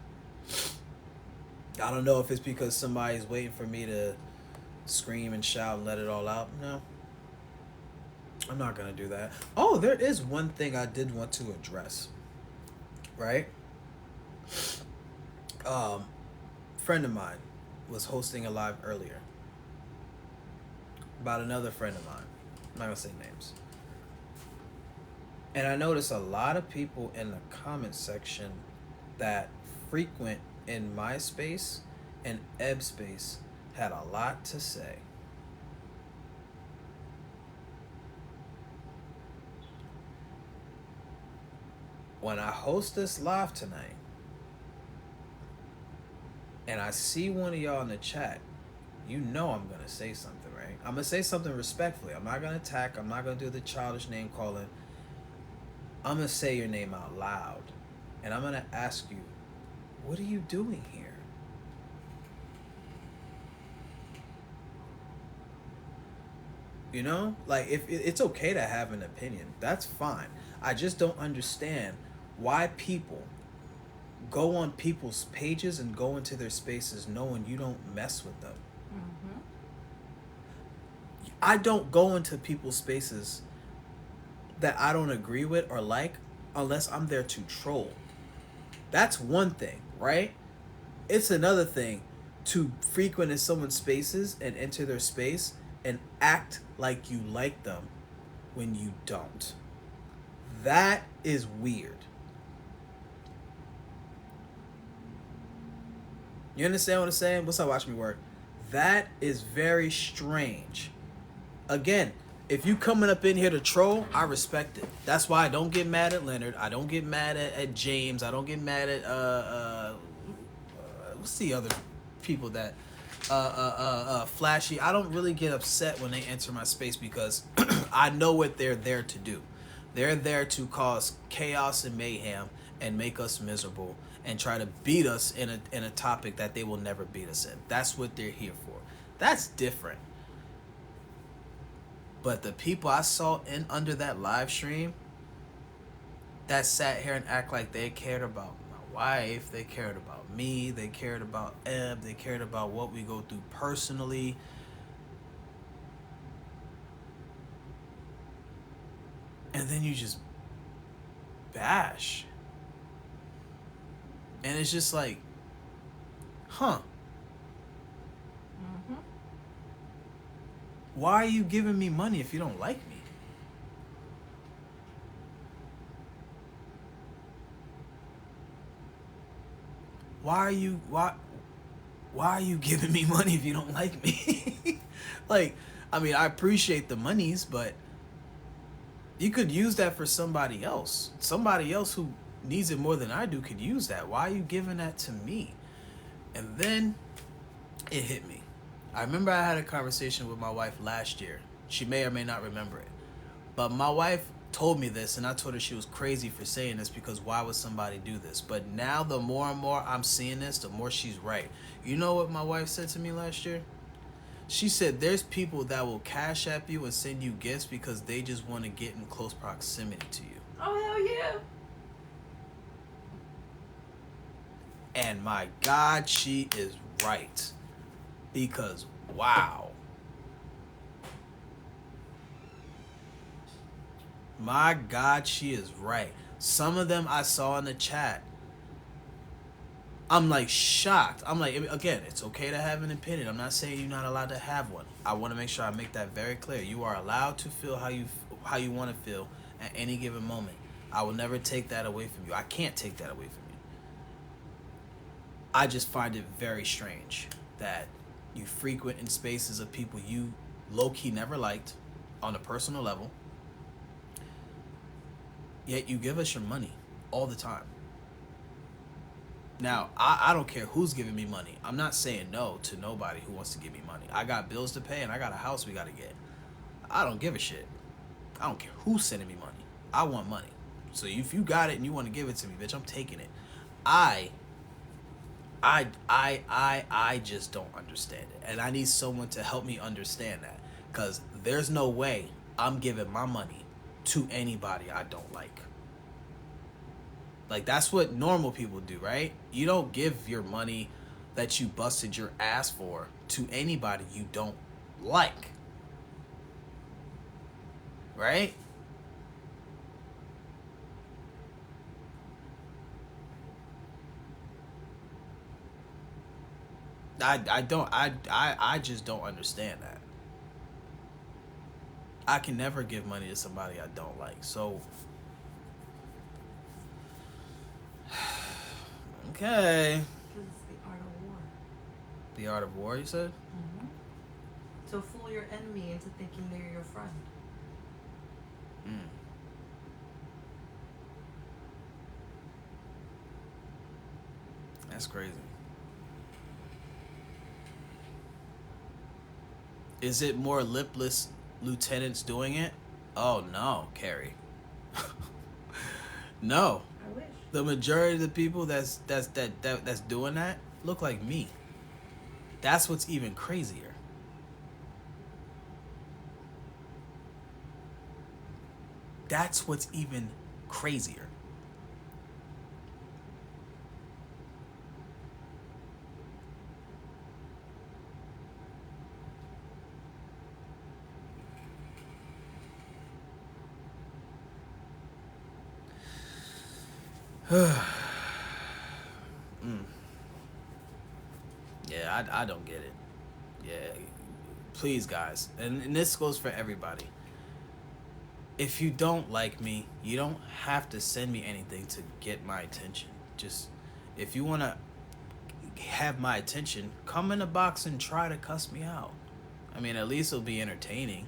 I don't know if it's because somebody's waiting for me to scream and shout and let it all out. No, I'm not gonna do that. Oh, there is one thing I did want to address, right? Friend of mine was hosting a live earlier about another friend of mine. I'm not gonna say names. And I noticed a lot of people in the comment section that frequent in my space and Eb space had a lot to say. When I host this live tonight and I see one of y'all in the chat, you know I'm going to say something, right? I'm going to say something respectfully. I'm not going to attack. I'm not going to do the childish name calling. I'm going to say your name out loud. And I'm going to ask you, what are you doing here? You know? Like, if it's okay to have an opinion. That's fine. I just don't understand why people go on people's pages and go into their spaces knowing you don't mess with them. Mm-hmm. I don't go into people's spaces that I don't agree with or like unless I'm there to troll. That's one thing, right? It's another thing to frequent in someone's spaces and enter their space and act like you like them when you don't. That is weird. You understand what I'm saying? What's up, watch me work? That is very strange. Again, if you coming up in here to troll, I respect it. That's why I don't get mad at Leonard. I don't get mad at James. I don't get mad at what's the other people that Flashy. I don't really get upset when they enter my space because I know what they're there to do. They're there to cause chaos and mayhem and make us miserable and try to beat us in a topic that they will never beat us in. That's what they're here for. That's different. But the people I saw in under that live stream that sat here and act like they cared about my wife, they cared about me, they cared about Eb, they cared about what we go through personally. And then you just bash. And it's just like, huh. Mm-hmm. Why are you giving me money if you don't like me? Why are you giving me money if you don't like me? Like, I mean, I appreciate the monies, but you could use that for somebody else. Somebody else who needs it more than I do could use that. Why are you giving that to me? And then it hit me. I remember I had a conversation with my wife last year. She may or may not remember it. But my wife told me this, and I told her she was crazy for saying this because why would somebody do this? But now the more and more I'm seeing this, the more she's right. You know what my wife said to me last year? She said there's people that will cash app you and send you gifts because they just want to get in close proximity to you. Oh, hell yeah. And my God, she is right. Because, wow. My God, she is right. Some of them I saw in the chat. I'm like shocked. I'm like, again, it's okay to have an opinion. I'm not saying you're not allowed to have one. I want to make sure I make that very clear. You are allowed to feel how you want to feel at any given moment. I will never take that away from you. I can't take that away from you. I just find it very strange that you frequent in spaces of people you low-key never liked on a personal level, yet you give us your money all the time. Now, I don't care who's giving me money. I'm not saying no to nobody who wants to give me money. I got bills to pay and I got a house we got to get. I don't give a shit. I don't care who's sending me money. I want money. So if you got it and you want to give it to me, bitch, I'm taking it. I just don't understand it. And I need someone to help me understand that. Because there's no way I'm giving my money to anybody I don't like. Like, that's what normal people do, right? You don't give your money that you busted your ass for to anybody you don't like. Right? I just don't understand that. I can never give money to somebody I don't like. So okay. Because it's the art of war. The art of war, you said? Mm-hmm. To fool your enemy into thinking they're your friend. That's crazy. Is it more lipless lieutenants doing it? Oh no, Carrie. No. I wish. The majority of the people that's doing that look like me. That's what's even crazier. That's what's even crazier. Yeah, I don't get it. Yeah, please, guys, and this goes for everybody. if you don't like me, you don't have to send me anything to get my attention. Just if you want to have my attention, come in the box and try to cuss me out. I mean, at least it'll be entertaining,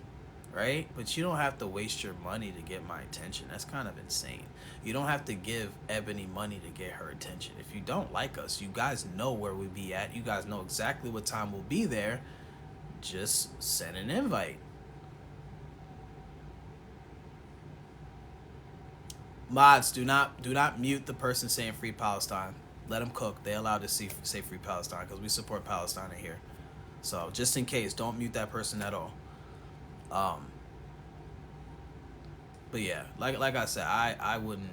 right? But you don't have to waste your money to get my attention. That's kind of insane. You don't have to give Ebony money to get her attention. If you don't like us, you guys know where we be at. You guys know exactly what time we'll be there. Just send an invite. Mods, do not mute the person saying Free Palestine. Let them cook. They allowed to say Free Palestine because we support Palestine in here. So just in case, don't mute that person at all. But yeah, like I said, I wouldn't.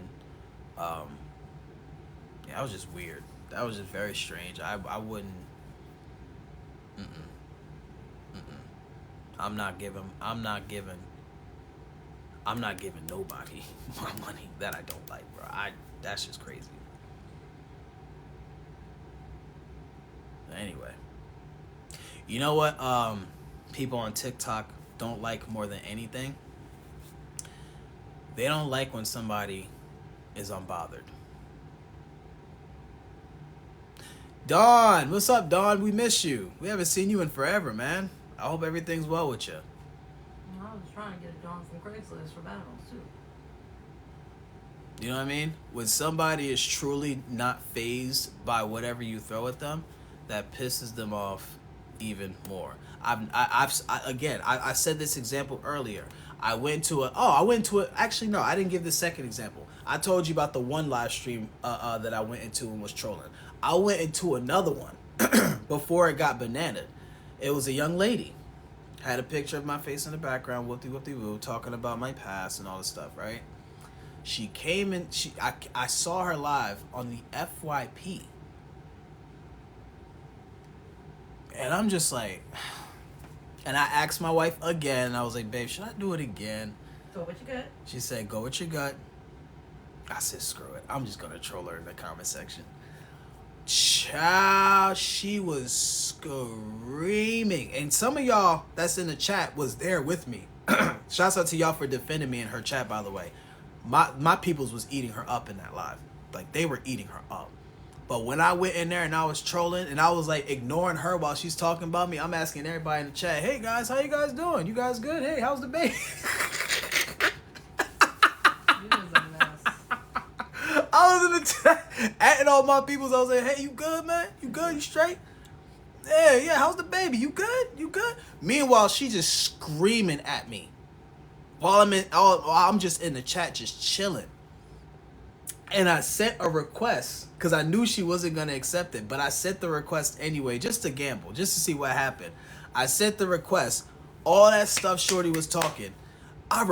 Yeah, that was just weird. That was just very strange. I wouldn't. I'm not giving nobody my money that I don't like, bro. That's just crazy. Anyway, you know what? People on TikTok don't like more than anything. They don't like when somebody is unbothered. Dawn, what's up, Dawn? We miss you. We haven't seen you in forever, man. I hope everything's well with you. I was trying to get a Dawn from Craigslist for battles too. You know what I mean? When somebody is truly not fazed by whatever you throw at them, that pisses them off even more. I said this example earlier. Actually, no, I didn't give the second example. I told you about the one live stream that I went into and was trolling. I went into another one before it got bananaed. It was a young lady. Had a picture of my face in the background, whoop-de-whoop-de-woo, talking about my past and all this stuff, right? She came in, I saw her live on the FYP. And I'm just like, and I asked my wife again, and I was like, babe, should I do it again? Go with your gut. She said, go with your gut. I said, screw it. I'm just going to troll her in the comment section. Child, she was screaming. And some of y'all that's in the chat was there with me. Shouts out to y'all for defending me in her chat, by the way. My peoples was eating her up in that live. Like, they were eating her up. But when I went in there and I was trolling and I was like ignoring her while she's talking about me, I'm asking everybody in the chat, hey guys, how you guys doing? You guys good? Hey, how's the baby? I was in the chat adding all my peoples. I was like, hey, you good, man? You good? You straight? Yeah, how's the baby? You good? You good? Meanwhile, she just screaming at me while I'm just in the chat just chilling. And I sent a request because I knew she wasn't going to accept it. But I sent the request anyway, just to gamble, just to see what happened. I sent the request. All that stuff Shorty was talking.